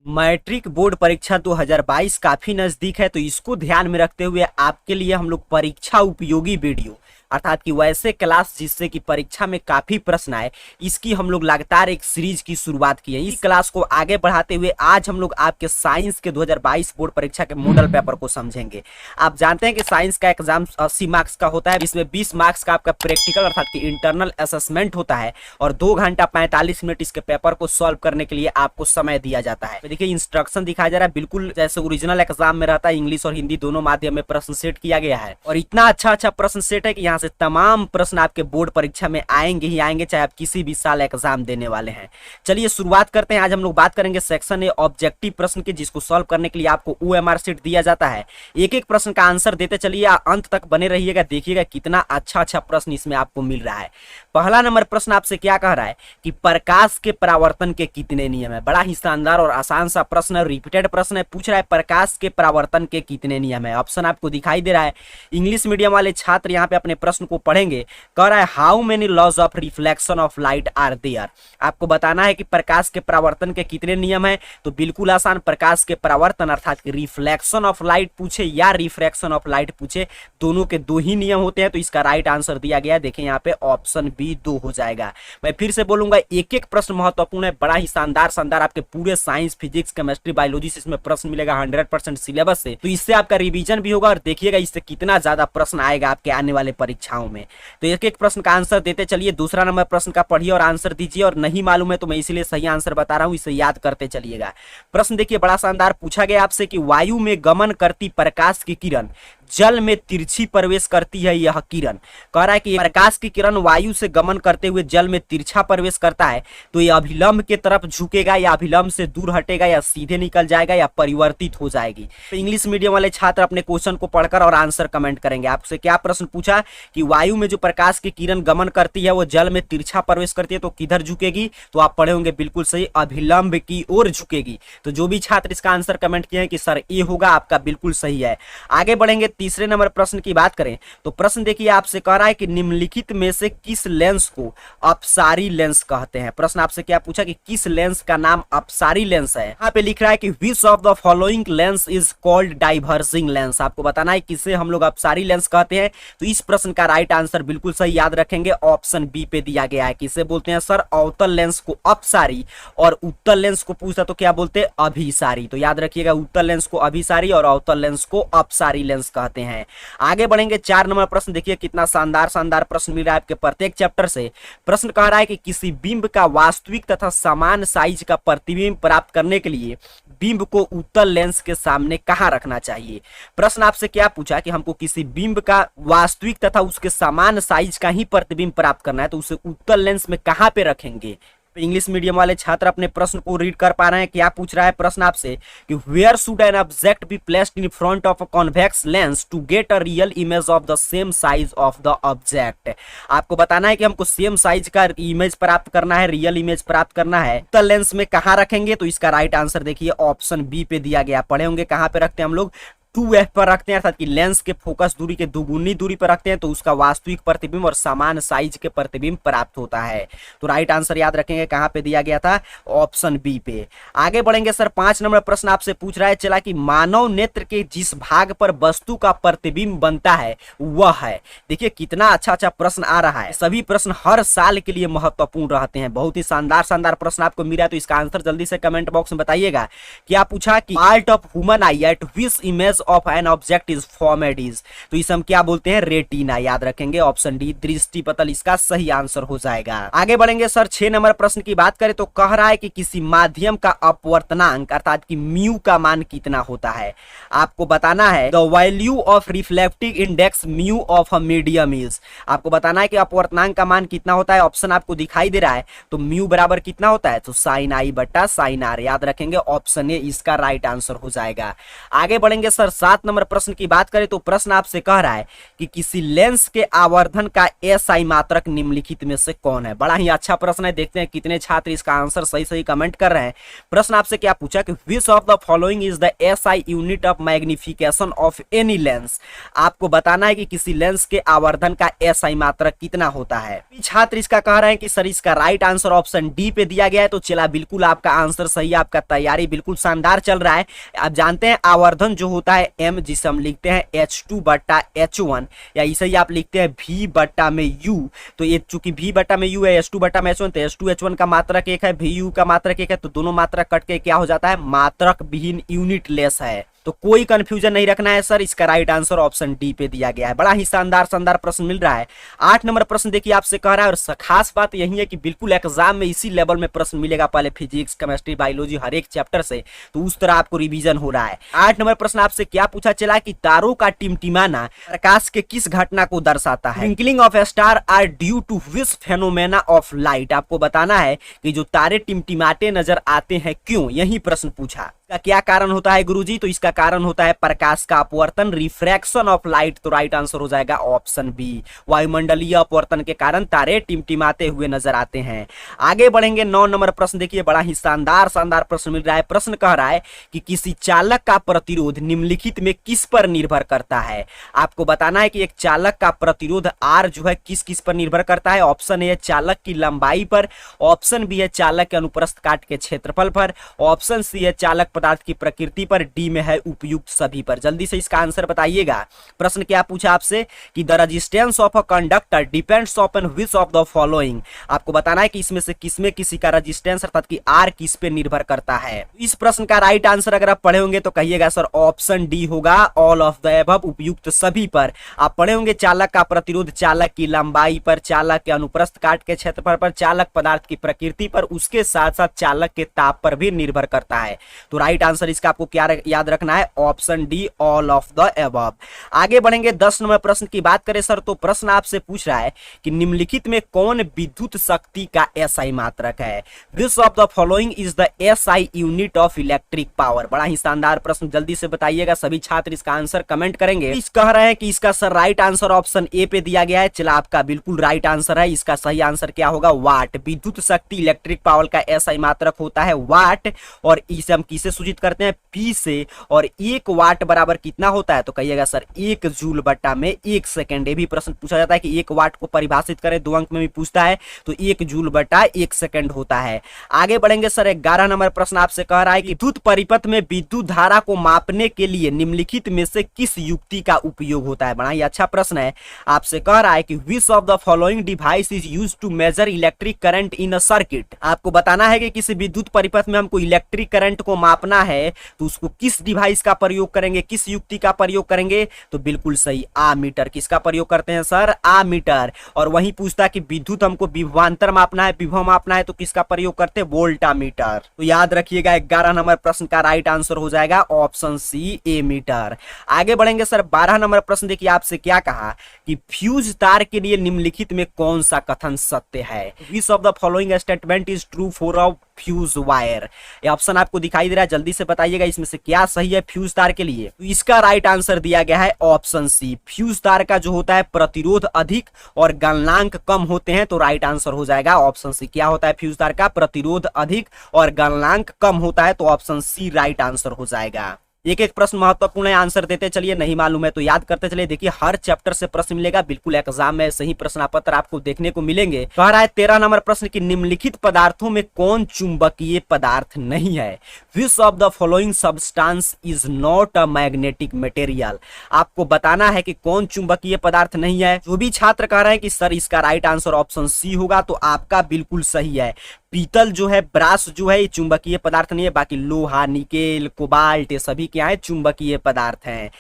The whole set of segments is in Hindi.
मैट्रिक बोर्ड परीक्षा 2022 काफी नजदीक है, तो इसको ध्यान में रखते हुए आपके लिए हम लोग परीक्षा उपयोगी वीडियो अर्थात कि वैसे क्लास जिससे कि परीक्षा में काफी प्रश्न आए, इसकी हम लोग लगातार एक सीरीज की शुरुआत की है। इस क्लास को आगे बढ़ाते हुए आज हम लोग आपके साइंस के 2022 बोर्ड परीक्षा के मॉडल पेपर को समझेंगे। आप जानते हैं कि साइंस का एग्जाम 80 मार्क्स का होता है, इसमें 20 मार्क्स का आपका प्रैक्टिकल अर्थात कि इंटरनल असेसमेंट होता है और 2 घंटा 45 मिनट इसके पेपर को सॉल्व करने के लिए आपको समय दिया जाता है। देखिए इंस्ट्रक्शन दिखाया जा रहा है, बिल्कुल जैसे ओरिजिनल एग्जाम में रहता है। इंग्लिश और हिंदी दोनों माध्यम में प्रश्न सेट किया गया है और इतना अच्छा प्रश्न सेट है कि यहाँ से तमाम प्रश्न आपके बोर्ड परीक्षा में आएंगे ही आएंगे, चाहे आप किसी भी साल एग्जाम देने वाले हैं। चलिए शुरुआत करते हैं। आज हम लोग बात करेंगे सेक्शन ए ऑब्जेक्टिव प्रश्न की, जिसको सॉल्व करने के लिए आपको OMR शीट दिया जाता है। एक एक प्रश्न का आंसर देते चलिए, अंत तक बने रहिएगा, देखिएगा कितना अच्छा प्रश्न इसमें आपको मिल रहा है। पहला नंबर प्रश्न आपसे क्या कह रहा है कि प्रकाश के परावर्तन के कितने नियम है। बड़ा ही शानदार और आसान सा प्रश्न है, रिपीटेड प्रश्न है। पूछ रहा है प्रकाश के परावर्तन के कितने नियम है। ऑप्शन आपको दिखाई दे रहा है। इंग्लिश मीडियम वाले छात्र यहाँ पे अपने प्रश्न को पढ़ेंगे। कह रहा है how many laws of reflection of light are there. आपको बताना है कि प्रकाश के परावर्तन के कितने नियम है। तो बिल्कुल आसान, प्रकाश के परावर्तन अर्थात रिफ्लेक्शन ऑफ लाइट पूछे या रिफ्रैक्शन ऑफ लाइट पूछे, दोनों के 2 ही नियम होते हैं। तो इसका राइट आंसर दिया गया है, देखिए यहाँ पे ऑप्शन बी 2 हो जाएगा। मैं फिर से बोलूंगा, एक एक प्रश्न महत्वपूर्ण है, बड़ा ही शानदार आपके पूरे साइंस, फिजिक्स, केमिस्ट्री, बायोलॉजी से इसमें प्रश्न मिलेगा 100% सिलेबस से। तो इससे आपका रिवीजन भी होगा और देखिएगा इससे कितना ज्यादा प्रश्न आएगा आपके आने वाले परीक्षाओं में। तो एक एक प्रश्न का आंसर देते चलिए। दूसरा नंबर प्रश्न का पढ़िए और आंसर दीजिए, और नहीं मालूम है तो मैं इसलिए सही आंसर बता रहा हूं, इसे याद करते चलिएगा। प्रश्न देखिए बड़ा शानदार पूछा गया आपसे कि वायु में गमन करती प्रकाश की किरण जल में तिरछी प्रवेश करती है। यह किरण कह रहा है कि प्रकाश की किरण वायु से गमन करते हुए जल में तिरछा प्रवेश करता है, तो यह अभिलंब के तरफ झुकेगा या अभिलंब से दूर हटेगा या सीधे निकल जाएगा या परिवर्तित हो जाएगी। तो इंग्लिश मीडियम वाले छात्र अपने क्वेश्चन को पढ़कर और आंसर कमेंट करेंगे। आपसे क्या प्रश्न पूछा कि वायु में जो प्रकाश की किरण गमन करती है वो जल में तिरछा प्रवेश करती है, तो किधर झुकेगी। तो आप पढ़े होंगे बिल्कुल सही, अभिलंब की ओर झुकेगी। तो जो भी छात्र इसका आंसर कमेंट किए हैं कि सर ए होगा, आपका बिल्कुल सही है। आगे बढ़ेंगे, तीसरे नंबर प्रश्न की बात करें तो प्रश्न देखिए आपसे कह रहा है कि निम्नलिखित में से किस लेंस को अपसारी लेंस कहते हैं। प्रश्न आपसे क्या पूछा कि किस लेंस का नाम अपसारी लेंस है। यहाँ पे लिख रहा है कि which of the following lens is called diverging lens. आपको बताना है किसे हम लोग अपसारी लेंस कहते हैं। तो इस प्रश्न का राइट आंसर बिल्कुल सही याद रखेंगे, ऑप्शन बी पे दिया गया है। किसे बोलते हैं सर, अवतल लेंस को अपसारी, और उत्तल लेंस को पूछा तो क्या बोलते हैं, अभिसारी। तो याद रखिएगा, उत्तल लेंस को अभिसारी और अवतल लेंस को अपसारी लेंस कहते हैं। आगे बढ़ेंगे, 4 नंबर प्रश्न देखिए कितना शानदार प्रश्न मिल रहा है आपके प्रत्येक चैप्टर से। प्रश्न कह रहा है कि किसी बिंब का वास्तविक तथा समान साइज का प्रतिबिंब प्राप्त करने के लिए बिंब को उत्तल लेंस के सामने कहां रखना चाहिए। प्रश्न आपसे क्या पूछा कि हमको किसी बिंब का वास्तविक तथा उसके समान साइज का ही प्रतिबिंब प्राप्त करना है, तो उसे उत्तल लेंस में कहां पे रखेंगे। इंग्लिश मीडियम वाले छात्र अपने प्रश्न को रीड कर पा रहे हैं। क्या पूछ रहा है प्रश्न आपसे कि where should an object be placed in front of a convex lens to get a real image of the same size of the object. आपको बताना है कि हमको सेम साइज का इमेज प्राप्त करना है, रियल इमेज प्राप्त करना है, तो लेंस में कहां रखेंगे। तो इसका राइट आंसर देखिए ऑप्शन बी पे दिया गया। पढ़े होंगे कहां पे रखते हैं हम लोग, 2f पर रखते हैं, अर्थात कि लेंस के फोकस दूरी के दुगुनी दूरी पर रखते हैं, तो उसका वास्तविक प्रतिबिंब और समान साइज के प्रतिबिंब प्राप्त होता है। तो राइट आंसर याद रखेंगे कहां पे दिया गया था, ऑप्शन बी पे। आगे बढ़ेंगे सर, 5 नंबर प्रश्न आपसे पूछ रहा है चला कि मानव नेत्र के जिस भाग पर वस्तु का प्रतिबिंब बनता है वह है। देखिए कितना अच्छा प्रश्न आ रहा है। सभी प्रश्न हर साल के लिए महत्वपूर्ण रहते हैं। बहुत ही शानदार प्रश्न आपको मिला है, तो इसका आंसर जल्दी से कमेंट बॉक्स में बताइएगा। क्या पूछा कि part of human I eight which image of an object is formed is. तो इसे हम क्या बोलते हैं, रेटिना। याद रखेंगे ऑप्शन डी, दृष्टि पटल इसका सही आंसर हो जाएगा। आगे बढ़ेंगे सर, 6 नंबर प्रश्न की बात करें तो कह रहा है कि किसी माध्यम का अपवर्तनांक अर्थात कि म्यू का मान कितना होता है। आपको बताना है the value of reflective index mu of a medium is. आपको बताना है कि अपवर्तनांक का मान कितना होता है। ऑप्शन आपको दिखाई दे रहा है, तो म्यू बराबर कितना होता है, तो साइन आई बटा साइन आर। याद रखेंगे ऑप्शन ए इसका राइट आंसर हो जाएगा। आगे बढ़ेंगे सर, 7 नंबर प्रश्न की बात करें तो प्रश्न आपसे कह रहा है कि किसी लेंस के आवर्धन का एसआई मात्रक निम्नलिखित में से कौन है। बड़ा ही अच्छा प्रश्न है, देखते हैं कितने छात्र इसका आंसर सही सही कमेंट कर रहे हैं। प्रश्न आपसे क्या पूछा कि which of the following is the SI unit of magnification of any lens. आपको बताना है कि किसी लेंस के आवर्धन का एसआई मात्रक कितना होता है। छात्र इसका कह रहे हैं कि सर इसका राइट आंसर ऑप्शन डी पे दिया गया है, तो चला बिल्कुल आपका आंसर सही है, आपका तैयारी बिल्कुल शानदार चल रहा है। आप जानते हैं आवर्धन जो होता है m, जिसे हम लिखते हैं H2/H1 या इसे ही आप लिखते हैं V/U। तो ये चूंकि V/U है, H2/H1, तो H2H1 का मात्रक एक है, VU का मात्रक एक है, तो दोनों मात्रक कट के क्या हो जाता है, मात्रक विहीन यूनिट लेस है। तो कोई कंफ्यूजन नहीं रखना है सर, इसका राइट आंसर ऑप्शन डी पे दिया गया है। बड़ा ही शानदार प्रश्न मिल रहा है। 8 नंबर प्रश्न देखिए आपसे कह रहा है, और खास बात यही है कि बिल्कुल एग्जाम में इसी लेवल में प्रश्न मिलेगा, पहले फिजिक्स, केमिस्ट्री, बायोलॉजी हर एक चैप्टर से, तो उस तरह आपको रिवीजन हो रहा है। 8 नंबर प्रश्न आपसे क्या पूछा चला कि तारों का टिमटिमाना प्रकाश के किस घटना को दर्शाता है। Twinkling of a star are due to which phenomena of light. आपको बताना है कि जो तारे टिमटिमाते नजर आते हैं क्यों, यही प्रश्न पूछा। क्या कारण होता है गुरुजी, तो इसका कारण होता है प्रकाश का अपवर्तन, रिफ्रैक्शन ऑफ लाइट। तो राइट आंसर हो जाएगा ऑप्शन बी, वायुमंडलीय अपवर्तन के कारण तारे टिमटिमाते हुए नजर आते हैं। आगे बढ़ेंगे 9 नंबर प्रश्न देखिए, बड़ा ही शानदार प्रश्न मिल रहा है। प्रश्न कह रहा है कि किसी चालक का प्रतिरोध निम्नलिखित में किस पर निर्भर करता है। आपको बताना है कि एक चालक का प्रतिरोध R जो है किस किस पर निर्भर करता है। ऑप्शन ए है चालक की लंबाई पर, ऑप्शन बी है चालक के अनुप्रस्थ काट के क्षेत्रफल पर, ऑप्शन सी है चालक पदार्थ की प्रकृति पर, डी में है उपयुक्त सभी पर। जल्दी से इसका आंसर बताइएगा। प्रश्न क्या पूछा आपसे कि the resistance of a conductor depends on which of the following. आपको बताना है कि इसमें से किसमें किसी का रेजिस्टेंस अर्थात कि आर किस पे निर्भर करता है। इस प्रश्न का राइट आंसर अगर आप पढ़े होंगे तो कहिएगा सर ऑप्शन डी होगा, ऑल ऑफ द अबव, उपयुक्त सभी पर। आप पढ़े होंगे चालक का प्रतिरोध चालक की लंबाई पर, चालक के अनुप्रस्थ काट के क्षेत्रफल पर, चालक पदार्थ की प्रकृति पर, उसके साथ साथ चालक के ताप पर भी निर्भर करता है। तो राइट आंसर इसका आपको क्या याद रखना है, option D, all of the above. आगे बढ़ेंगे 10 नंबर प्रश्न की बात करें सर, तो प्रश्न आपसे पूछ रहा है कि निम्नलिखित में कौन विद्युत शक्ति का एसआई मात्रक है। विच of the following is the SI unit of electric power. बड़ा ही शानदार प्रश्न, जल्दी से बताइएगा, सभी छात्र इसका आंसर कमेंट करेंगे। इस कह रहे हैं कि इसका sir right answer option A पे दिया गया है। चला आपका बिल्कुल राइट आंसर है। इसका सही आंसर क्या होगा, वाट। विद्युत शक्ति इलेक्ट्रिक पावर का एसआई मात्रक होता है वाट, और इसे हम किसे सूचित करते हैं, पी से। और 1 वाट बराबर कितना होता है, तो कहिएगा सर 1 जूल बटा में 1 सेकंड। ये भी प्रश्न पूछा जाता है कि 1 वाट को परिभाषित करें, 2 अंक में भी पूछता है, तो 1 जूल बटा 1 सेकंड होता है। आगे बढ़ेंगे सर 11 नंबर प्रश्न आपसे कह रहा है कि विद्युत परिपथ में विद्युत धारा को मापने के लिए निम्नलिखित में से किस युक्ति का उपयोग होता है। बड़ा ही अच्छा प्रश्न है। आपसे कह रहा है कि which of the following device is used to measure electric current in a circuit. आपको बताना है कि किसी विद्युत परिपथ में हमको इलेक्ट्रिक करंट को मापना है, तो उसको किस डिवाइस का प्रयोग करेंगे, किस युक्ति का प्रयोग करेंगे, तो बिल्कुल सही आमीटर। किसका प्रयोग करते हैं सर, आमीटर। और वही पूछता है कि विद्युत हमको विभवांतर मापना है, विभव मापना है, तो किसका प्रयोग करते हैं, वोल्टामीटर। तो याद रखिएगा 11 नंबर प्रश्न का राइट आंसर हो जाएगा ऑप्शन सी, एमीटर। आगे बढ़ेंगे सर 12 नंबर प्रश्न देखिए, आपसे क्या कहा कि फ्यूज तार के लिए निम्नलिखित में कौन सा कथन सत्य है। विच of the following statement is true for a fuse wire. ये ऑप्शन आपको दिखाई दे रहा है, जल्दी से बताइएगा इसमें से क्या सही है फ्यूज तार के लिए। तो इसका राइट आंसर दिया गया है ऑप्शन सी। फ्यूज तार का जो होता है प्रतिरोध अधिक और गलनांक कम होते हैं, तो राइट आंसर हो जाएगा ऑप्शन सी। क्या होता है फ्यूज तार का, प्रतिरोध अधिक और गलनांक कम होता है, तो ऑप्शन सी राइट आंसर हो जाएगा। एक एक प्रश्न महत्वपूर्ण है, आंसर देते चलिए, नहीं मालूम है तो याद करते चलिए। देखिए हर चैप्टर से प्रश्न मिलेगा, बिल्कुल एग्जाम में सही प्रश्न पत्र आपको देखने को मिलेंगे। कह रहा है 13 नंबर प्रश्न की निम्नलिखित पदार्थों में कौन चुंबकीय पदार्थ नहीं है। विच of the following substance is not a magnetic material. आपको बताना है कि कौन चुंबकीय पदार्थ नहीं है। जो भी छात्र कह रहे हैं कि सर इसका राइट आंसर ऑप्शन सी होगा, तो आपका बिल्कुल सही है। पीतल जो है, ब्रास जो है, ये चुंबकीय पदार्थ नहीं है। बाकी लोहा, निकेल, कोबाल्ट, ये सभी क्या है, चुंबकीय पदार्थ हैं।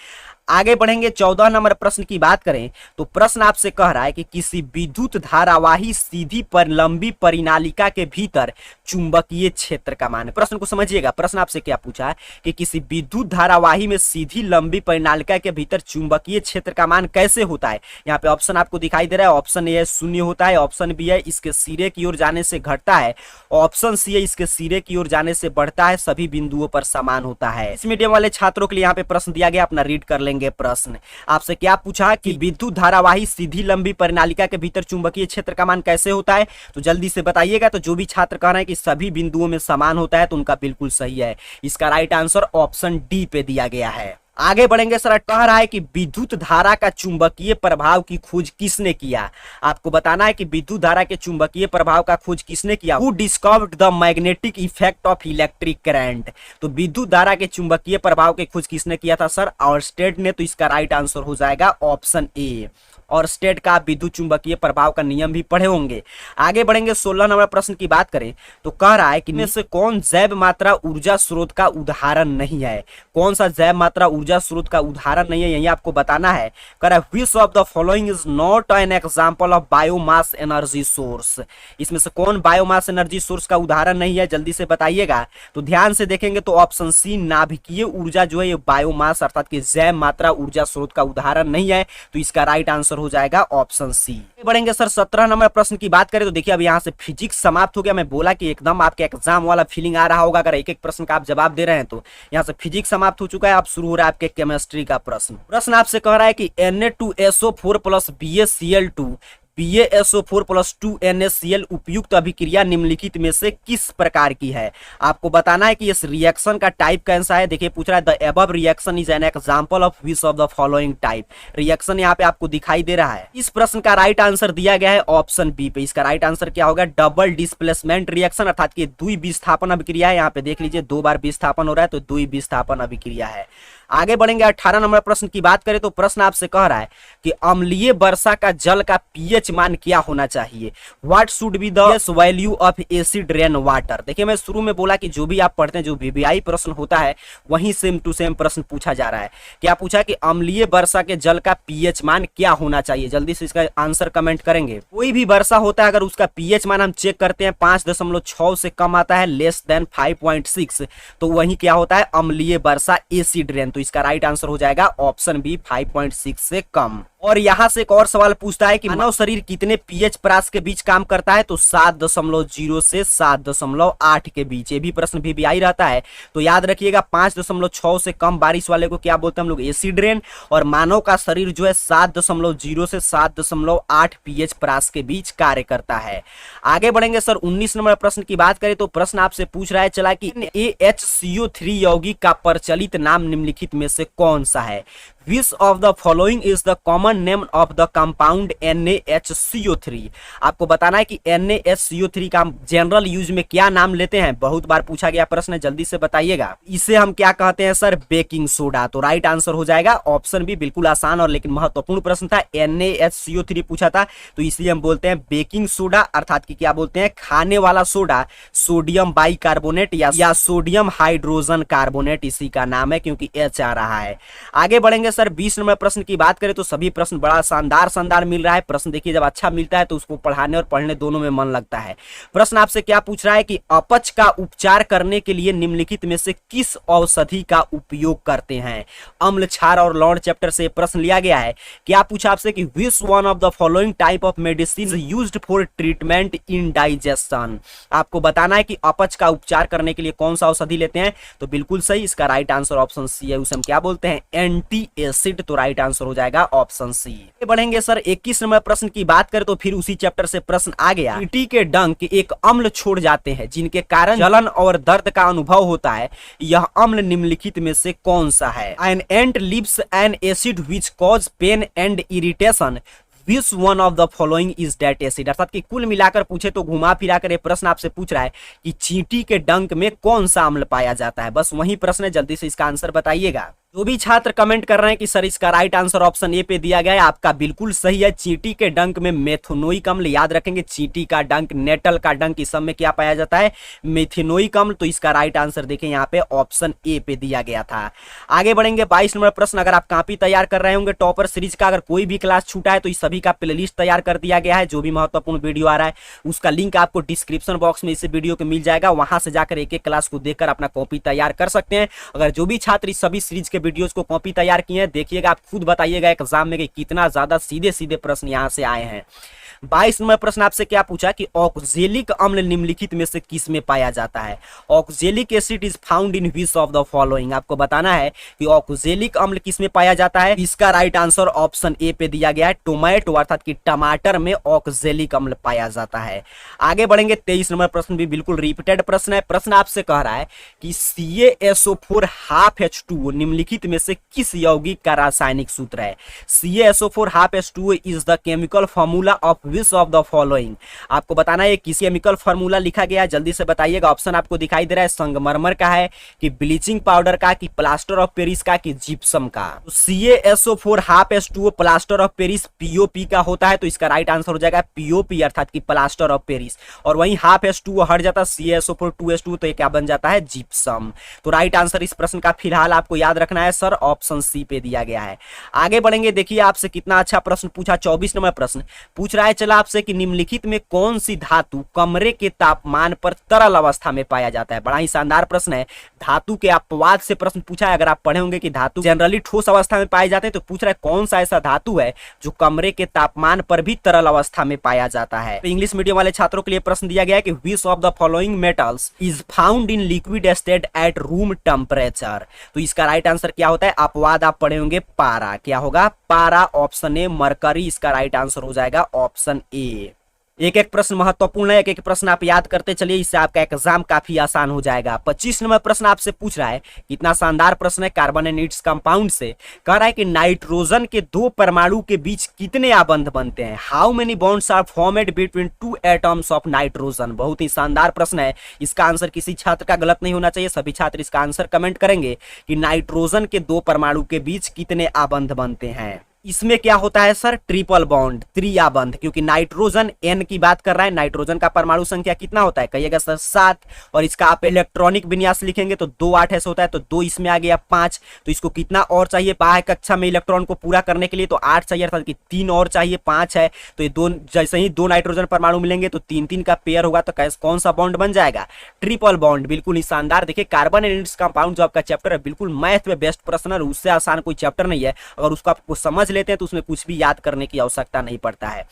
आगे बढ़ेंगे 14 नंबर प्रश्न की बात करें तो प्रश्न आपसे कह रहा है कि किसी विद्युत धारावाही सीधी पर लंबी परिनालिका के भीतर चुंबकीय क्षेत्र का मान। प्रश्न को समझिएगा, प्रश्न आपसे क्या पूछा है कि किसी विद्युत धारावाही में सीधी लंबी परिनालिका के भीतर चुंबकीय क्षेत्र का मान कैसे होता है। यहाँ पे ऑप्शन आपको दिखाई दे रहा है, ऑप्शन ए है 0 होता है, ऑप्शन बी है इसके सिरे की ओर जाने से घटता है, ऑप्शन सी है इसके सिरे की ओर जाने से बढ़ता है, सभी बिंदुओं पर समान होता है। इस मीडियम वाले छात्रों के लिए यहाँ पे प्रश्न दिया गया, अपना रीड कर लेंगे। प्रश्न आपसे क्या पूछा कि विद्युत धारावाही सीधी लंबी परिनालिका के भीतर चुंबकीय क्षेत्र का मान कैसे होता है, तो जल्दी से बताइएगा। तो जो भी छात्र कह रहे हैं कि सभी बिंदुओं में समान होता है तो उनका बिल्कुल सही है, इसका राइट आंसर ऑप्शन डी पे दिया गया है। आगे बढ़ेंगे सर, कह रहा है कि विद्युत धारा का चुंबकीय प्रभाव की खोज किसने किया। आपको बताना है कि विद्युत धारा के चुंबकीय प्रभाव का खोज किसने किया। Who discovered the magnetic effect of electric current. तो विद्युत धारा के चुंबकीय प्रभाव की खोज किसने किया था सर, ऑरस्टेड ने। तो इसका राइट आंसर हो जाएगा ऑप्शन ए। ऑरस्टेड का विद्युत चुंबकीय प्रभाव का नियम भी पढ़े होंगे। आगे बढ़ेंगे 16 नंबर प्रश्न की बात करें तो कह रहा है कि इनमें से कौन जैव मात्रा ऊर्जा स्रोत का उदाहरण नहीं है। कौन सा जैव मात्रा ऊर्जा स्रोत का उदाहरण नहीं है, यही आपको बताना है। कह रहा है which of the following is not an example of biomass energy source. इसमें से कौन बायोमास एनर्जी सोर्स का उदाहरण नहीं है, जल्दी से बताइएगा। तो ध्यान से देखेंगे तो ऑप्शन सी नाभिकीय ऊर्जा जो है ये बायोमास अर्थात कि जैव मात्रा ऊर्जा स्रोत का उदाहरण नहीं है। तो इसका राइट आंसर हो जाएगा ऑप्शन सी। बढ़ेंगे सर 17 नंबर प्रश्न की बात करें तो देखिए अब यहाँ से फिजिक्स समाप्त हो गया। मैं बोला कि एकदम आपके एग्जाम वाला फीलिंग आ रहा होगा अगर एक एक प्रश्न का आप जवाब दे रहे हैं। तो यहाँ से फिजिक्स समाप्त हो चुका है, अब शुरू हो रहा है आपके केमिस्ट्री का प्रश्न आपसे कह रहा है कि Na2SO4 plus BaCl2 BaSO4 plus 2NaCl उपयुक्त अभिक्रिया निम्नलिखित में से किस प्रकार की है। आपको बताना है कि इस रिएक्शन का टाइप कौन सा है। देखिए पूछ रहा है the above reaction is an example of which of the following type. Reaction यहाँ पे आपको दिखाई दे रहा है। इस प्रश्न का राइट आंसर दिया गया है ऑप्शन बी पे। इसका राइट आंसर क्या होगा, डबल डिस्प्लेसमेंट रिएक्शन अर्थात कि द्विविस्थापन अभिक्रिया है। यहाँ पे देख लीजिए 2 बार विस्थापन हो रहा है तो द्विविस्थापन अभिक्रिया है। आगे बढ़ेंगे 18 नंबर प्रश्न की बात करें तो प्रश्न आपसे कह रहा है कि अम्लीय वर्षा का जल का पीएच मान क्या होना चाहिए। What should be the pH value of acid rain water. देखिए मैं शुरू में बोला कि जो भी आप पढ़ते हैं जो वीवीआई प्रश्न होता है वहीं सेम टू सेम प्रश्न पूछा जा रहा है। क्या पूछा कि अम्लीय वर्षा के जल का पीएच मान क्या होना चाहिए, जल्दी से इसका आंसर कमेंट करेंगे। कोई भी वर्षा होता है अगर उसका पीएच मान हम चेक करते हैं 5.6 से कम आता है लेस देन 5.6 तो वही क्या होता है अम्लीय वर्षा एसिड रेन। तो इसका राइट आंसर हो जाएगा ऑप्शन बी 5.6 से कम। और यहां से एक और सवाल पूछता है कि मानव शरीर कितने पीएच प्रास के बीच काम करता है, तो 7.0 से 7.8 के बीच। ये भी प्रश्न भी आई रहता है तो याद रखिएगा 5.6 से कम बारिश वाले को क्या बोलते हैं हम लोग, एसिड रेन। और मानव का शरीर जो है 7.0 से 7.8 पीएच प्रास के बीच कार्य करता है। आगे बढ़ेंगे सर 19 नंबर प्रश्न की बात करें तो प्रश्न आपसे पूछ रहा है चला कि NaHCO3 यौगिक का प्रचलित नाम निम्नलिखित में से कौन सा है। Which of the following is the common name of the compound NaHCO3। आपको बताना है कि NaHCO3 का जनरल यूज में क्या नाम लेते हैं, बहुत बार पूछा गया प्रश्न है, जल्दी से बताइएगा। इसे हम क्या कहते हैं सर, बेकिंग सोडा। तो राइट आंसर हो जाएगा ऑप्शन बी। बिल्कुल आसान और लेकिन महत्वपूर्ण प्रश्न था, NaHCO3 पूछा था तो इसलिए हम बोलते हैं बेकिंग सोडा अर्थात कि क्या बोलते हैं खाने वाला सोडा, सोडियम बाइकार्बोनेट या सोडियम हाइड्रोजन कार्बोनेट इसी का नाम है क्योंकि H आ रहा है। आगे बढ़ेंगे सर 20 नंबर प्रश्न की बात करें तो सभी प्रश्न बड़ा शानदार मिल रहा है। प्रश्न देखिए जब अच्छा मिलता है तो उसको पढ़ाने और पढ़ने दोनों में मन लगता है। प्रश्न आपसे क्या पूछ रहा है कि अपच का उपचार करने के लिए निम्नलिखित में से किस औषधि का उपयोग करते हैं। अम्ल क्षार और लौण चैप्टर से प्रश्न लिया गया है। क्या पूछा आपसे कि विच one of the following type of medicine used for treatment in digestion. आपको बताना है कि अपच का उपचार करने के लिए कौन सा औषधि लेते हैं, तो बिल्कुल सही इसका राइट आंसर ऑप्शन सी है। उसे हम क्या बोलते हैं, एंटी एसिड। तो राइट आंसर हो जाएगा ऑप्शन सी। बढ़ेंगे सर 21 नंबर प्रश्न की बात करें तो फिर उसी चैप्टर से प्रश्न आ गया। चींटी के डंक एक अम्ल छोड़ जाते हैं जिनके कारण जलन और दर्द का अनुभव होता है, यह अम्ल निम्नलिखित में से कौन सा है। An ant lives an acid which cause pain and irritation, Which one of the following is that acid। अर्थात कि कुल मिलाकर पूछे तो घुमा फिरा कर ये प्रश्न आपसे पूछ रहा है कि चींटी के डंक में कौन सा अम्ल पाया जाता है। बस वही प्रश्न है, जल्दी से इसका आंसर बताइएगा। जो भी छात्र कमेंट कर रहे हैं कि सर इसका राइट आंसर ऑप्शन ए पे दिया गया है, आपका बिल्कुल सही है। चींटी के डंक में मेथनोइक अम्ल, याद रखेंगे चींटी का डंक, नेटल का डंक, इस सब में क्या पाया जाता है, मेथनोइक अम्ल। तो इसका राइट आंसर देखें यहाँ पे ऑप्शन ए पे दिया गया था। आगे बढ़ेंगे 22 नंबर प्रश्न। अगर आप कॉपी तैयार कर रहे होंगे टॉपर सीरीज का, अगर कोई भी क्लास छूटा है तो इस सभी का प्लेलिस्ट तैयार कर दिया गया है। जो भी महत्वपूर्ण वीडियो आ रहा है उसका लिंक आपको डिस्क्रिप्शन बॉक्स में इस वीडियो के मिल जाएगा, वहां से जाकर एक एक क्लास को देखकर अपना कॉपी तैयार कर सकते हैं। अगर जो भी छात्र इस सभी सीरीज के वीडियोस को कॉपी तैयार किए हैं, देखिएगा आप खुद बताइएगा एग्जाम में कि कितना ज्यादा सीधे सीधे प्रश्न यहां से आए हैं। 22 नंबर प्रश्न आपसे क्या पूछा कि ऑक्जेलिक अम्ल निम्नलिखित में से किस में पाया जाता है। Oxalic acid is found in which of the following. आपको बताना है कि ऑक्जेलिक अम्ल किस में पाया जाता है। इसका राइट आंसर ऑप्शन ए पे दिया गया है, टोमेटो अर्थात कि टमाटर में ऑक्जेलिक अम्ल पाया जाता है। आगे बढ़ेंगे 23 नंबर प्रश्न भी बिल्कुल रिपीटेड प्रश्न है। प्रश्न आपसे कह रहा है कि CaSO4 हाफ H2O निम्नलिखित में से किस यौगिक का रासायनिक सूत्र है। CaSO4 half H2O is the chemical formula of which of the following. आपको बताना है किस केमिकल फॉर्मूला लिखा गया है, जल्दी से बताइएगा। ऑप्शन आपको दिखाई दे रहा है, संगमरमर का है कि ब्लीचिंग पाउडर का कि प्लास्टर ऑफ पेरिस का कि जिप्सम का। तो CaSO4 half H2O plaster of Paris POP का होता है, तो इसका राइट आंसर हो जाएगा POP अर्थात कि प्लास्टर ऑफ पेरिस। और वहीं हाफ H2O हट जाता है CaSO4 2H2, तो ये क्या बन जाता है, जिप्सम। तो राइट आंसर इस प्रश्न का फिलहाल आपको याद रखना है सर, ऑप्शन सी पे दिया गया है। आगे बढ़ेंगे, देखिए आपसे कितना अच्छा प्रश्न पूछा। 24 नंबर प्रश्न पूछ रहा है चला आपसे कि निम्नलिखित में कौन सी धातु कमरे के तापमान पर तरल अवस्था में पाया जाता है। बड़ा ही शानदार प्रश्न है, धातु के अपवाद से प्रश्न पूछा है। अगर आप पढ़े होंगे कि धातु जनरली ठोस अवस्था में पाए जाते हैं, तो पूछ रहा है कौन सा ऐसा धातु है जो कमरे के तापमान पर भी तरल अवस्था में पाया जाता है। तो इंग्लिश मीडियम वाले छात्रों के लिए प्रश्न दिया गया है कि which of the following metals is found in liquid state at room temperature. तो इसका राइट आंसर क्या होता है, अपवाद आप पढ़े होंगे पारा, क्या होगा, पारा। ऑप्शन ए मरकरी इसका राइट आंसर हो जाएगा, ऑप्शन ए। एक एक प्रश्न महत्वपूर्ण है, एक एक प्रश्न आप याद करते चलिए, इससे आपका एग्जाम काफी आसान हो जाएगा। 25 नंबर प्रश्न आपसे पूछ रहा है, कितना शानदार प्रश्न है, कार्बन एंड इट्स कंपाउंड से कह रहा है कि नाइट्रोजन के दो परमाणु के बीच कितने आबंध बनते हैं। How many bonds are formed between two atoms of nitrogen. बहुत ही शानदार प्रश्न है, इसका आंसर किसी छात्र का गलत नहीं होना चाहिए। सभी छात्र इसका आंसर कमेंट करेंगे कि नाइट्रोजन के दो परमाणु के बीच कितने आबंध बनते हैं। इसमें क्या होता है सर, ट्रिपल बॉन्ड, त्रिआबंध, क्योंकि नाइट्रोजन N की बात कर रहा है। नाइट्रोजन का परमाणु संख्या कितना होता है, कहिएगा सर 7। और इसका आप इलेक्ट्रॉनिक विन्यास लिखेंगे तो 2 8 ऐसे होता है, तो 2 इसमें आ गया 5। तो इसको कितना और चाहिए बाह्य कक्षा में इलेक्ट्रॉन को पूरा करने के लिए, तो 8 चाहिए, अर्थात कि 3 और चाहिए, 5 है। तो ये दो, जैसे ही 2 नाइट्रोजन परमाणु मिलेंगे तो 3-3 का पेयर होगा, तो कौन सा बॉन्ड बन जाएगा, ट्रिपल बॉन्ड। बिल्कुल ही शानदार। देखिए कार्बन एंड इट्स कंपाउंड जो आपका चैप्टर है, बिल्कुल मैथ में बेस्ट प्रश्न है, उससे आसान कोई चैप्टर नहीं है। अगर उसको आपको समझ लेते हैं तो उसमें कुछ भी याद करने की आवश्यकता नहीं पड़ता है।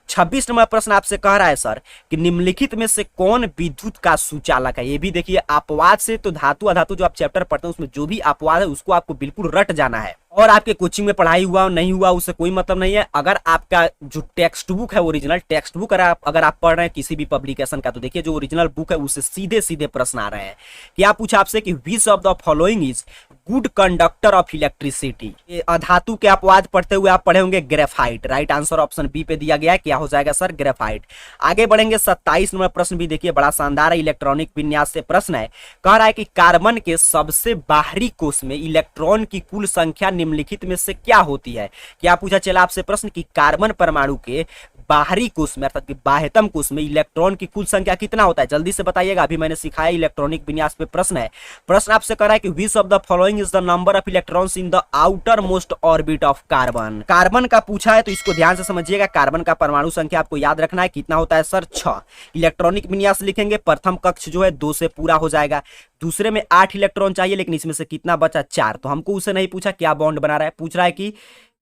26 नंबर प्रश्न आपसे कह रहा है सर कि निम्नलिखित में से कौन विद्युत का सुचालक है। ये भी देखिए अपवाद से, तो धातु अधातु जो आप चैप्टर पढ़ते हैं उसमें जो भी अपवाद है उसको आपको बिल्कुल रट जाना है। और आपके कोचिंग में पढ़ाई हुआ नहीं हुआ उससे कोई मतलब नहीं है। अगर आपका जो टेक्स्ट बुक है, ओरिजिनल टेक्स्ट बुक अगर आप पढ़ रहे हैं किसी भी पब्लिकेशन का, तो देखिए जो ओरिजिनल बुक है उससे सीधे सीधे प्रश्न आ रहे हैं। क्या पूछा आपसे कि which of the following is good conductor of electricity. धातु के अपवाद पढ़ते हुए आप पढ़े होंगे graphite. Right answer option B पे दिया गया है, क्या हो जाएगा सर, ग्रेफाइट। आगे बढ़ेंगे 27 नंबर प्रश्न भी देखिए बड़ा शानदार है, इलेक्ट्रॉनिक विन्यास से प्रश्न है। कह रहा है कि कार्बन के सबसे बाहरी कोष में इलेक्ट्रॉन की कुल संख्या निम्नलिखित में से क्या होती है। क्या पूछा चला आपसे प्रश्न कि कार्बन परमाणु के बाहरी कोष में अर्थात कि बाह्यतम कोष में इलेक्ट्रॉन की कुल संख्या कितना होता है, जल्दी से बताइएगा। अभी मैंने सिखाया इलेक्ट्रॉनिक विन्यास पे प्रश्न है। प्रश्न आपसे कर रहा है कि which of the following is the number of electrons in the outer most orbit of carbon. Carbon का पूछा है तो इसको ध्यान से समझिएगा। कार्बन का परमाणु संख्या आपको याद रखना है, कितना होता है सर, 6। इलेक्ट्रॉनिक विन्यास लिखेंगे, प्रथम कक्ष जो है 2 से पूरा हो जाएगा। दूसरे में 8 इलेक्ट्रॉन चाहिए, लेकिन इसमें से कितना बचा, 4। तो हमको उसे नहीं पूछा क्या बॉन्ड बना रहा है, पूछ रहा है कि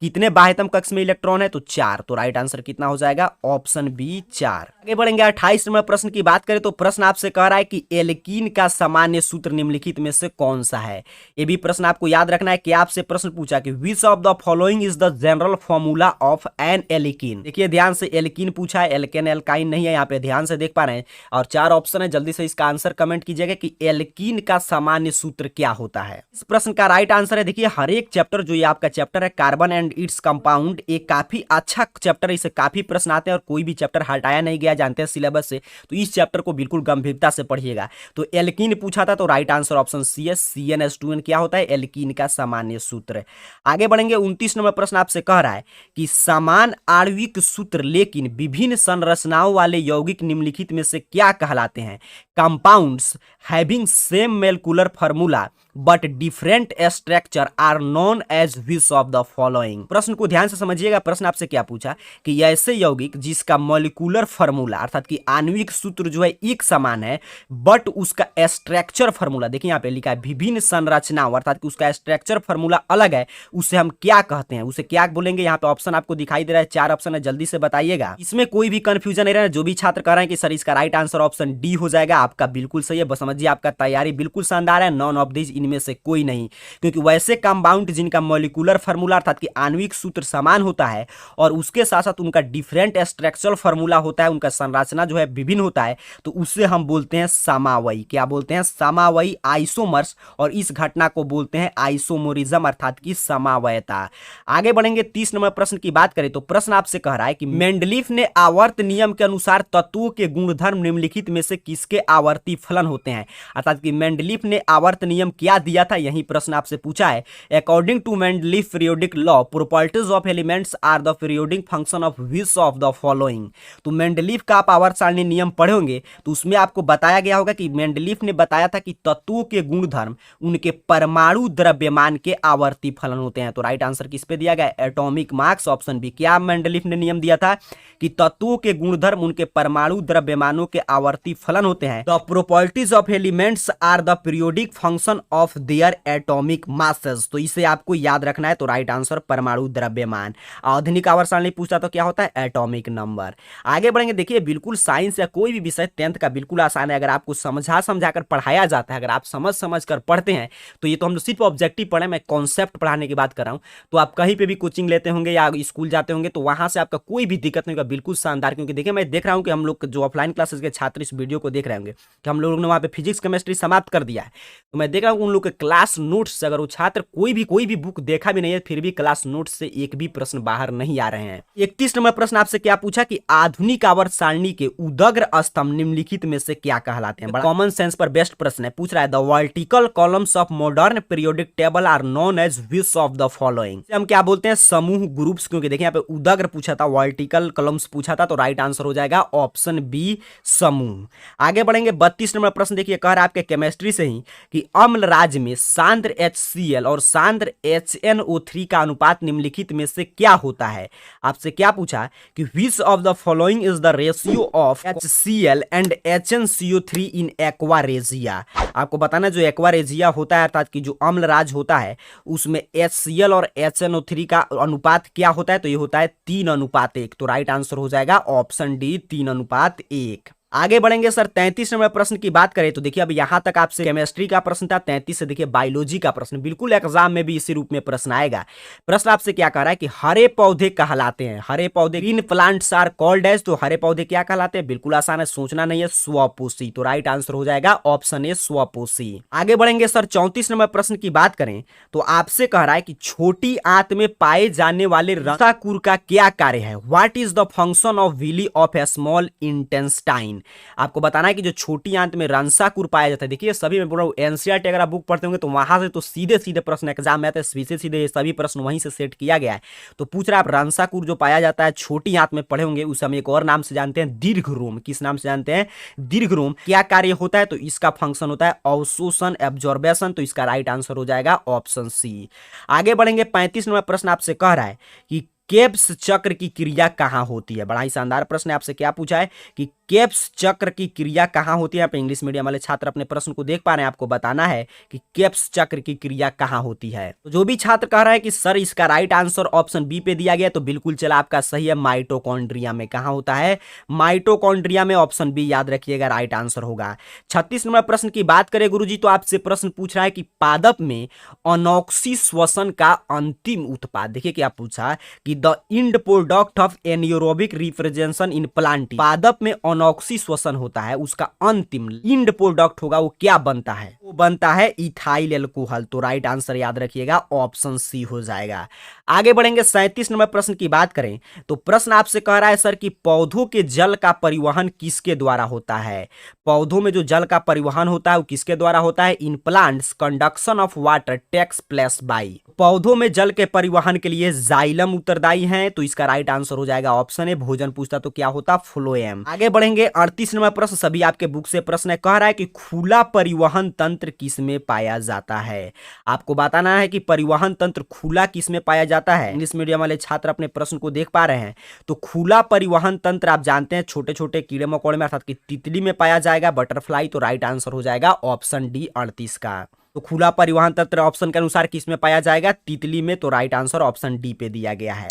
कितने बाह्यतम कक्ष में इलेक्ट्रॉन है, तो 4। तो राइट आंसर कितना हो जाएगा, ऑप्शन बी 4। आगे बढ़ेंगे 28 नंबर प्रश्न की बात करें तो प्रश्न आपसे कह रहा है कि एल्कीन का सामान्य सूत्र निम्नलिखित में से कौन सा है। ये भी प्रश्न आपको याद रखना है कि आपसे प्रश्न पूछा कि which of the following is the general formula of N alkene. देखिए ध्यान से, एल्कीन पूछा है, एल्केन एल्काइन नहीं है, यहाँ पे ध्यान से देख पा रहे हैं। और 4 ऑप्शन है, जल्दी से इसका आंसर कमेंट कीजिएगा कि एल्कीन का सामान्य सूत्र क्या होता है। इस प्रश्न का राइट आंसर है, देखिए हर एक चैप्टर जो ये आपका चैप्टर है carbon and and its compound, एक काफी अच्छा चैप्टर, इसे काफी प्रश्न आते हैं और कोई भी चैप्टर हटाया नहीं गया, जानते हैं सिलेबस से, तो इस चैप्टर को बिल्कुल गंभीरता से पढ़िएगा। तो एल्कीन पूछा था, तो राइट आंसर ऑप्शन सी है, CnH2n क्या होता है, एल्कीन का सामान्य सूत्र। आगे बढ़ेंगे, 29 नंबर प्रश्न आपसे कह रहा है कि समान आणविक सूत्र लेकिन विभिन्न संरचनाओं वाले यौगिक निम्नलिखित में से क्या कहलाते हैं। Compounds having same molecular formula but different structure are known as which of the following. प्रश्न को ध्यान से समझिएगा। प्रश्न आपसे क्या पूछा कि ऐसे यौगिक जिसका मॉलिक्यूलर फार्मूला अर्थात कि आणविक सूत्र जो है एक समान है, बट उसका स्ट्रक्चर फार्मूला, देखिए यहाँ पे लिखा है विभिन्न संरचनाओं, अर्थात कि उसका स्ट्रक्चर फार्मूला अलग है, उसे हम क्या कहते हैं, उसे क्या बोलेंगे। यहाँ पे ऑप्शन आपको दिखाई दे रहा है, 4 ऑप्शन है, जल्दी से बताइएगा। इसमें कोई भी कंफ्यूजन नहीं रहना। जो भी छात्र कह रहे हैं कि सर इसका राइट आंसर ऑप्शन डी हो जाएगा, आपका बिल्कुल सही है। बस समझिए आपका तैयारी बिल्कुल शानदार है। नॉन ऑफ दिस, इनमें से कोई नहीं, क्योंकि वैसे कंपाउंड जिनका मॉलिक्यूलर फार्मूला अर्थात कि आणविक सूत्र समान होता है और उसके साथ साथ उनका डिफरेंट स्ट्रक्चरल फार्मूला होता है, उनका संरचना जो है विभिन्न होता है, तो उससे हम बोलते हैं समावयी। क्या बोलते हैं, समावयी, आइसोमर्स, और इस घटना को बोलते हैं आइसोमोरिज्म अर्थात की समावयता। आगे बढ़ेंगे, 30 नंबर प्रश्न की बात करें तो प्रश्न आपसे कह रहा है कि मेंडलीफ ने आवर्त नियम के अनुसार तत्वों के गुणधर्म निम्नलिखित में से किसके आवर्ती फलन होते हैं। अर्थात कि मेंडलीफ ने आवर्त नियम क्या दिया था, यही प्रश्न आपसे पूछा है। According to Mendeleev periodic law, properties of elements are the periodic function of which of the following. तो मेंडलीफ का आप आवर्त सारणी नियम पढ़े होंगे, तो उसमें आपको बताया गया होगा कि मेंडलीफ ने बताया था कि तत्वों के गुणधर्म उनके परमाणु द्रव्यमान के आवर्ती फलन होते हैं। तो राइट आंसर किस पे दिया गया, एटॉमिक मास, ऑप्शन बी। क्या मेंडलीफ ने नियम दिया था कि तत्वों के गुणधर्म उनके परमाणु द्रव्यमानों के आवर्ती फलन होते हैं। The properties of elements are the periodic function of their atomic masses. तो इसे आपको याद रखना है। तो राइट आंसर परमाणु द्रव्यमान। आधुनिक आवर्त सारणी पूछता तो क्या होता है, एटॉमिक नंबर। आगे बढ़ेंगे, देखिए बिल्कुल साइंस या कोई भी विषय 10th का बिल्कुल आसान है। अगर आपको समझा कर पढ़ाया जाता है, अगर आप समझ कर पढ़ते हैं, तो ये तो हम लोग सिर्फ ऑब्जेक्टिव पढ़े, मैं कॉन्सेप्ट पढ़ाने की बात कर रहा हूं। तो आप कहीं पे भी कोचिंग लेते होंगे या स्कूल जाते होंगे, तो वहां से आपका कोई भी दिक्कत नहीं होगा, बिल्कुल शानदार। क्योंकि देखिए मैं देख रहा हूं कि हम लोग जो ऑफलाइन क्लासेस के छात्र इस वीडियो को देख रहे होंगे कि हम लोगों ने वहां पे फिजिक्स केमिस्ट्री समाप्त कर दिया है। तो मैं देख रहा हूं उन लोग के क्लास नोट्स से, अगर वो छात्र कोई भी बुक देखा भी नहीं है, फिर भी क्लास नोट्स से एक भी प्रश्न बाहर नहीं आ रहे हैं। 31 नंबर प्रश्न आपसे क्या पूछा कि आधुनिक आवर्त सारणी के उदग्र स्तंभ निम्नलिखित में से क्या कहलाते हैं। कॉमन सेंस पर बेस्ट प्रश्न है। पूछ रहा है the vertical columns of modern periodic table are known as which of the following. हम क्या बोलते हैं, समूह, ग्रुप्स। क्योंकि देखिए यहाँ पे उदग्र पूछा था, वर्टिकल कॉलम्स पूछा था, तो राइट आंसर हो जाएगा ऑप्शन बी, समूह। आगे बढ़ेंगे, 32 नंबर प्रश्न देखिए कह रहा है आपके केमिस्ट्री से ही कि अम्ल राज्य में सांद्र HCl और सांद्र HNO3 का अनुपात निम्नलिखित में से क्या होता है। आपसे क्या पूछा कि which of the following is the ratio of HCl and HNCO3 in aqua regia. आपको बताना जो एक्वारेजिया होता है अर्थात कि जो अम्ल राज होता है उसमें HCl और HNO3 का अनुपात क्या होता है, तो ये होता है 3:1। तो राइट आंसर हो जाएगा ऑप्शन डी, 3:1। आगे बढ़ेंगे सर, 33 नंबर प्रश्न की बात करें तो देखिए अब यहां तक आपसे केमिस्ट्री का प्रश्न था। 33 से देखिए बायोलॉजी का प्रश्न, बिल्कुल एग्जाम में भी इसी रूप में प्रश्न आएगा। प्रश्न आपसे क्या कह रहा है कि हरे पौधे कहलाते हैं, हरे पौधे, green plants are called as. तो हरे पौधे क्या कहलाते हैं, बिल्कुल आसान है, सोचना नहीं है, स्वपोषी। तो राइट आंसर हो जाएगा ऑप्शन ए, स्वपोषी। आगे बढ़ेंगे सर, 34 नंबर प्रश्न की बात करें तो आपसे कह रहा है कि छोटी आंत में पाए जाने वाले रसाकुर का क्या कार्य है। What is the function of villi of a small intestine. आपको बताना है कि जो छोटी आंत में रंसाकुर पाया जाता है। देखिए सभी में बोल रहा हूं, एनसीईआरटी अगर आप बुक पढ़ते होंगे तो वहां से तो सीधे प्रश्न एग्जाम में आते हैं, सीधे सभी प्रश्न वहीं से सेट किया गया है। तो पूछ रहा है आप रंसाकुर जो पाया जाता है छोटी आंत में पढ़े होंगे, उसे हम एक और नाम से जानते हैं, दीर्घरोम। किस नाम से जानते हैं, दीर्घरोम। क्या कार्य होता है, तो इसका फंक्शन होता है अवशोषण, एब्जॉर्बेशन। तो इसका राइट आंसर हो जाएगा ऑप्शन सी। आगे बढ़ेंगे, 35 नंबर प्रश्न आपसे कह रहा है कि केब्स चक्र की क्रिया कहां होती है। बड़ा ही शानदार प्रश्न है। आपसे क्या पूछा है कि केब्स चक्र की क्रिया कहां होती है। आप इंग्लिश मीडियम वाले छात्र अपने प्रश्न को देख पा रहे हैं, आपको बताना है कि केब्स चक्र की क्रिया कहां होती है। तो जो भी छात्र कह रहा है कि सर इसका राइट आंसर ऑप्शन बी पे दिया गया, तो बिल्कुल चला आपका सही है, माइटोकॉन्ड्रिया में। कहां होता है, माइटोकॉन्ड्रिया में। ऑप्शन बी याद रखिएगा, राइट आंसर होगा। 36 नंबर प्रश्न की बात करें गुरुजी, तो आपसे प्रश्न पूछ रहा है कि पादप में अनॉक्सी श्वसन का अंतिम उत्पाद। देखिए क्या पूछा कि the end product of anaerobic refrigeration in plant. पादप में अनॉक्सी श्वसन होता है, उसका अंतिम इंड प्रोडक्ट होगा वो क्या बनता है? वो बनता है इथाइल एल्कोहल। तो राइट आंसर याद रखिएगा ऑप्शन सी हो जाएगा। आगे बढ़ेंगे 37 नंबर प्रश्न की बात करें तो प्रश्न आपसे कह रहा है सर कि पौधों के जल का परिवहन किसके द्वारा होता है? पौधों में जो जल का परिवहन होता है वो किसके द्वारा होता है? In plants conduction of water takes place by. पौधों में जल के परिवहन के लिए जाइलम उत्तरदायी है, तो इसका राइट आंसर हो जाएगा ऑप्शन ए। भोजन पूछता तो क्या होता? फ्लोएम। आगे बढ़ेंगे 38 नंबर प्रश्न, सभी आपके बुक से प्रश्न है, कह रहा है कि खुला परिवहन तंत्र किस में पाया जाता है? आपको बताना है कि परिवहन तंत्र खुला किस में पाया जाता है। इंग्लिश मीडियम वाले छात्र अपने प्रश्न को देख पा रहे हैं तो खुला परिवहन तंत्र आप जानते हैं छोटे छोटे कीड़े मकोड़े में अर्थात कि तितली में पाया जाएगा, बटरफ्लाई। तो राइट आंसर हो जाएगा ऑप्शन डी 38 का। तो खुला परिवहन तंत्र ऑप्शन के अनुसार किस में पाया जाएगा? तितली में। तो राइट आंसर ऑप्शन डी पे दिया गया है।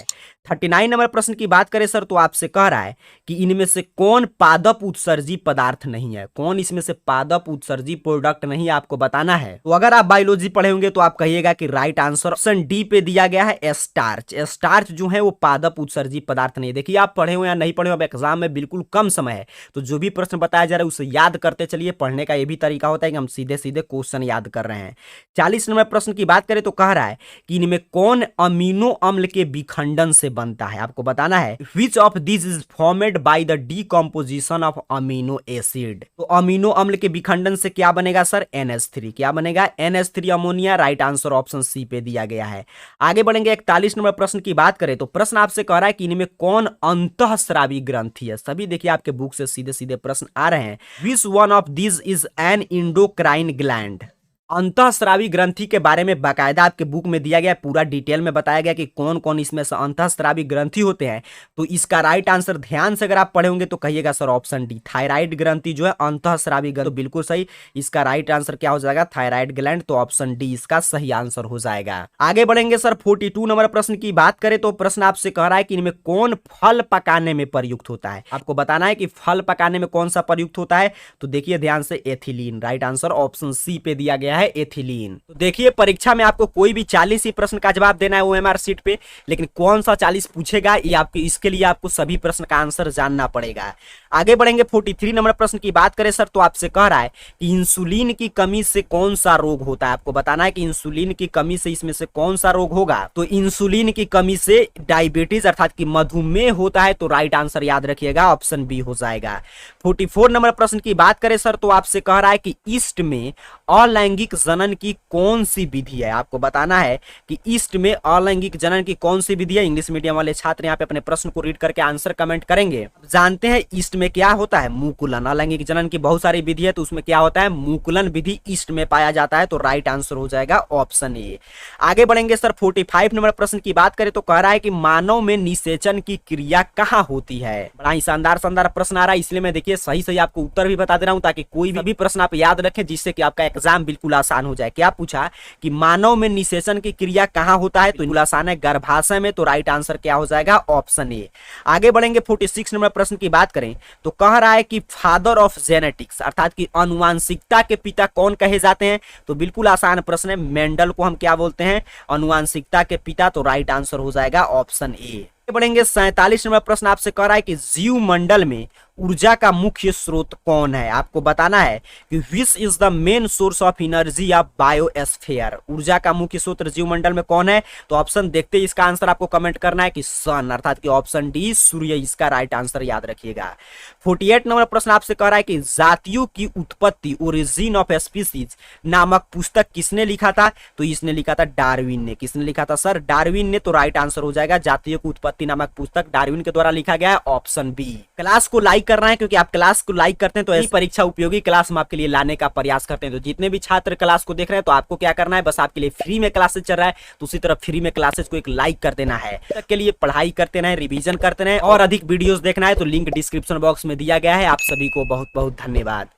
39 नंबर प्रश्न की बात करें सर तो आपसे कह रहा है कि इनमें से कौन पादप उत्सर्जी पदार्थ नहीं है? कौन इसमें से पादप उत्सर्जी प्रोडक्ट नहीं है, आपको बताना है। तो अगर आप बायोलॉजी पढ़े होंगे तो आप कहिएगा कि राइट आंसर ऑप्शन डी पे दिया गया है स्टार्च। स्टार्च जो है वो पादप उत्सर्जी पदार्थ नहीं। देखिए आप पढ़े हो या नहीं पढ़े हो, अब एग्जाम में बिल्कुल कम समय है तो जो भी प्रश्न बताया जा रहा है उसे याद करते चलिए। पढ़ने का ये भी तरीका होता है कि हम सीधे सीधे क्वेश्चन याद कर रहे हैं। 40 नंबर प्रश्न की बात करें तो कह रहा है कि इनमें कौन अमीनो अम्ल के विखंडन से बनता है? आपको बताना है which of this is formed by the decomposition of amino acid. तो अमीनो अम्ल के विखंडन से क्या बनेगा सर? NH3। क्या बनेगा? NH3 ammonia. Right answer option C पे दिया गया है। आगे बढ़ेंगे 41 नंबर प्रश्न की बात करें तो प्रश्न आपसे कह रहा है कि इनमें कौन अंतःस्रावी ग्रंथि है? सभी देखिए आपके बुक से सीधे सीधे प्रश्न आ रहे हैं। Which one of this is an endocrine gland. अंतःस्रावी ग्रंथि के बारे में बाकायदा आपके बुक में दिया गया, पूरा डिटेल में बताया गया कि कौन कौन इसमें से अंतःस्रावी ग्रंथि होते हैं। तो इसका राइट आंसर ध्यान से अगर आप पढ़े होंगे तो कहिएगा सर ऑप्शन डी थायराइड ग्रंथि जो है अंतःस्रावी ग्रंथि। तो बिल्कुल सही, इसका राइट आंसर क्या हो जाएगा? Thyroid gland. तो ऑप्शन डी इसका सही आंसर हो जाएगा। आगे बढ़ेंगे सर 42 नंबर प्रश्न की बात करें तो प्रश्न आपसे कह रहा है कि इनमें कौन फल पकाने में प्रयुक्त होता है? आपको बताना है कि फल पकाने में कौन सा प्रयुक्त होता है। तो देखिए ध्यान से ethylene. Right answer option C पे दिया गया है एथिलीन। तो देखिए परीक्षा में आपको कोई भी 40 ही प्रश्न का जवाब देना है OMR सीट पे, लेकिन कौन सा 40 पूछेगा ये आपके, इसके लिए आपको सभी प्रश्न का आंसर जानना पड़ेगा। आगे बढ़ेंगे 43 नंबर प्रश्न की बात करें सर तो आपसे कह रहा है कि इंसुलिन की कमी से कौन सा रोग होता है? आपको बताना है कि इंसुलिन की कमी से इसमें से कौन सा रोग होगा। तो इंसुलिन की कमी से डायबिटीज अर्थात कि मधुमेह होता है। तो राइट आंसर याद रखिएगा ऑप्शन बी हो जाएगा। 44 नंबर प्रश्न की बात करें सर तो आपसे कह रहा है कि ईस्ट में अलैंगिक जनन की कौन सी विधि है? आपको बताना है कि ईस्ट में अलैंगिक जनन की कौन सी विधि है। इंग्लिश मीडियम वाले छात्र यहाँ पे अपने प्रश्न को रीड करके आंसर कमेंट करेंगे। जानते हैं ईस्ट में क्या होता है? मुकुलन। अलैंगिक जनन की बहुत सारी विधि है तो उसमें क्या होता है? मुकुलन विधि ईस्ट में पाया जाता है। तो राइट आंसर हो जाएगा ऑप्शन ए। आगे बढ़ेंगे सर 45 नंबर प्रश्न की बात करें तो कह रहा है कि मानव में निषेचन की क्रिया कहाँ होती है? बड़ा ही शानदार शानदार प्रश्न आ रहा है, इसलिए मैं देखिए सही सही आपको उत्तर भी बता दे रहा हूं ताकि कोई भी प्रश्न आप याद रखें जिससे कि आपका एग्जाम बिल्कुल आसान हो जाए। क्या पूछा कि मानव में निषेचन की क्रिया कहाँ होता है? तो बिल्कुल आसान है, गर्भाशय में। तो राइट आंसर क्या हो जाएगा? Option A. आगे बढ़ेंगे 46 नंबर प्रश्न की बात करें तो कह रहा है कि फादर ऑफ जेनेटिक्स अर्थात कि अनुवांशिकता के पिता कौन कहे जाते हैं? तो बिल्कुल आसान प्रश्न है, मेंडल को हम क्या बोलते हैं? अनुवांशिकता के पिता। तो राइट आंसर हो जाएगा ऑप्शन ए। बढ़ेंगे 47 नंबर प्रश्न आपसे कह रहा है कि जीव मंडल में ऊर्जा का मुख्य स्रोत कौन है? आपको बताना है कि which is the main source of energy of biosphere. ऊर्जा का मुख्य स्रोत जीवमंडल में कौन है? तो ऑप्शन देखते ही इसका आंसर आपको कमेंट करना है कि सन अर्थात कि ऑप्शन डी सूर्य इसका राइट आंसर याद रखिएगा। 48 नंबर प्रश्न आपसे कह रहा है कि जातियों की उत्पत्ति ओरिजिन ऑफ स्पीसीज नामक पुस्तक किसने लिखा था? तो इसने लिखा था डार्विन ने। किसने लिखा था सर? डार्विन ने। तो राइट आंसर हो जाएगा जातियों की उत्पत्ति नामक पुस्तक डार्विन के द्वारा लिखा गया है, ऑप्शन बी। क्लास को लाइक करना है क्योंकि आप क्लास को लाइक करते हैं तो ऐसी परीक्षा उपयोगी क्लास हम आपके लिए लाने का प्रयास करते हैं। तो जितने भी छात्र क्लास को देख रहे हैं तो आपको क्या करना है, बस आपके लिए फ्री में क्लासेस चल रहा है तो उसी तरह फ्री में क्लासेस को एक लाइक कर देना है। तक के लिए पढ़ाई करते रहें, रिवीजन करते रहें और अधिक वीडियोस देखना है तो लिंक डिस्क्रिप्शन बॉक्स में दिया गया है। आप सभी को बहुत बहुत धन्यवाद।